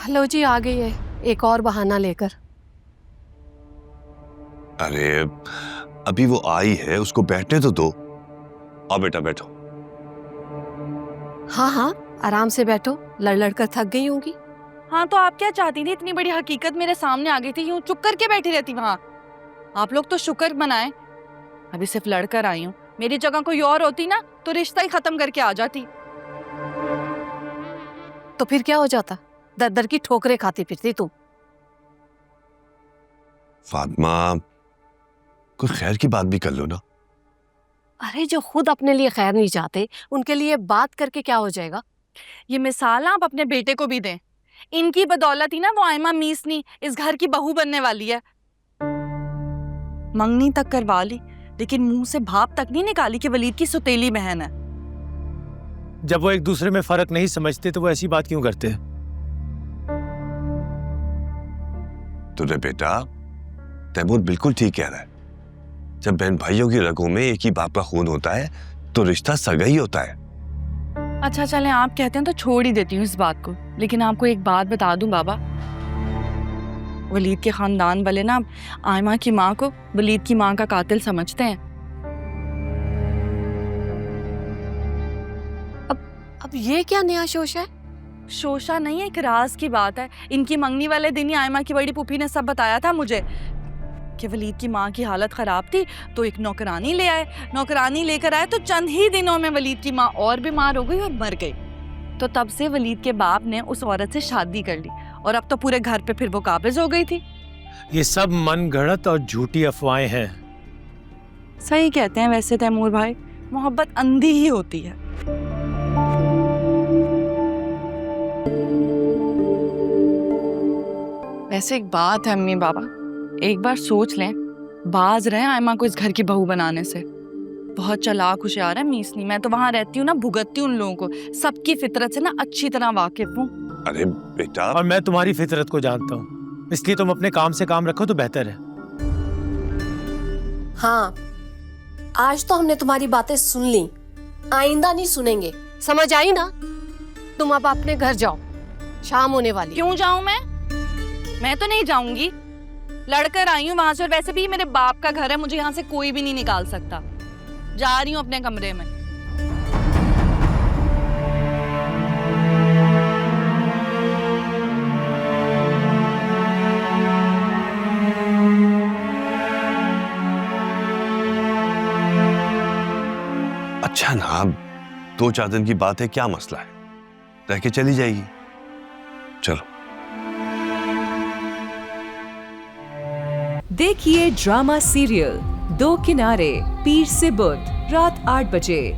लो जी, आ गई है एक और बहाना लेकर। अरे अभी वो आई है, उसको बैठने तो दो। आओ बेटा बैठो। हाँ हाँ, आराम से बैठो, लड़ लड़ कर थक गई होंगी। हाँ तो आप क्या चाहती थी? इतनी बड़ी हकीकत मेरे सामने आ गई थी, यूं चुप करके बैठी रहती वहां। आप लोग तो शुक्र मनाएं, अभी सिर्फ लड़कर आई हूँ। मेरी जगह कोई और होती ना तो रिश्ता ही खत्म करके आ जाती। तो फिर क्या हो जाता? दर दर की ठोकरें खाती फिरती तुम। फातिमा, कोई खैर की बात भी कर लो ना। अरे जो खुद अपने लिए खैर नहीं चाहते, उनके लिए बात करके क्या हो जाएगा? ये मिसाल आप अपने बेटे को भी दें। इनकी बदौलत ही ना वो आयमा मीसनी इस घर की बहू बनने वाली है। मंगनी तक करवा ली, लेकिन मुंह से भाप तक नहीं निकाली कि वलीद की सौतेली बहन है। जब वो एक दूसरे में फर्क नहीं समझते तो वो ऐसी बात क्यों करते हैं? तुझे बेटा, तैमूर बिल्कुल ठीक कह रहा है। जब बहन भाइयों की रगों में एक ही बाप का खून होता है तो रिश्ता सगा ही होता है। अच्छा चलें, आप कहते हैं तो छोड़ ही देती हूँ इस बात को, लेकिन आपको एक बात बता दूं बाबा, वलीद के खानदान वाले ना आयमा की माँ को वलीद की माँ का कातिल समझते हैं। अब ये क्या नया शोशा है? शोशा नहीं है, एक राज की बात है। इनकी मंगनी वाले दिन ही आयमा की बड़ी पुफी ने सब बताया था मुझे कि वलीद की माँ की हालत खराब थी तो एक नौकरानी ले आए। नौकरानी लेकर आए तो चंद ही दिनों में वलीद की माँ और बीमार हो गई और मर गई। तो तब से वलीद के बाप ने उस औरत से शादी कर ली और अब तो पूरे घर पे फिर वो काबिज हो गई थी। ये सब मनगढ़ंत और झूठी अफवाहें हैं। सही कहते हैं वैसे तैमूर भाई, मोहब्बत अंधी ही होती है। वैसे एक बात है अम्मी बाबा, एक बार सोच लें, बाज रहे आयमा को इस घर की बहू बनाने से। बहुत चालाक होशियार है मीसनी। मैं तो वहां रहती हूँ ना, भुगतती हूँ उन लोगों को, सबकी फितरत से ना अच्छी तरह वाकिफ हूँ। अरे बेटा, और मैं तुम्हारी फितरत को जानता हूँ, इसलिए तुम अपने काम से काम रखो तो बेहतर है। हाँ, आज तो हमने तुम्हारी बातें सुन ली, आइंदा नहीं सुनेंगे, समझ आई ना? तुम अब अपने घर जाओ, शाम होने वाली। क्यों जाऊं मैं तो नहीं जाऊंगी। लड़कर आई हूँ वहां से, और वैसे भी मेरे बाप का घर है, मुझे यहाँ से कोई भी नहीं निकाल सकता। जा रही हूँ अपने कमरे में। अच्छा ना, 2-4 दिन की बात है, क्या मसला है, रह के चली जाएगी। चलो। देखिए ड्रामा सीरियल दो किनारे, पीर से बुध, रात 8 बजे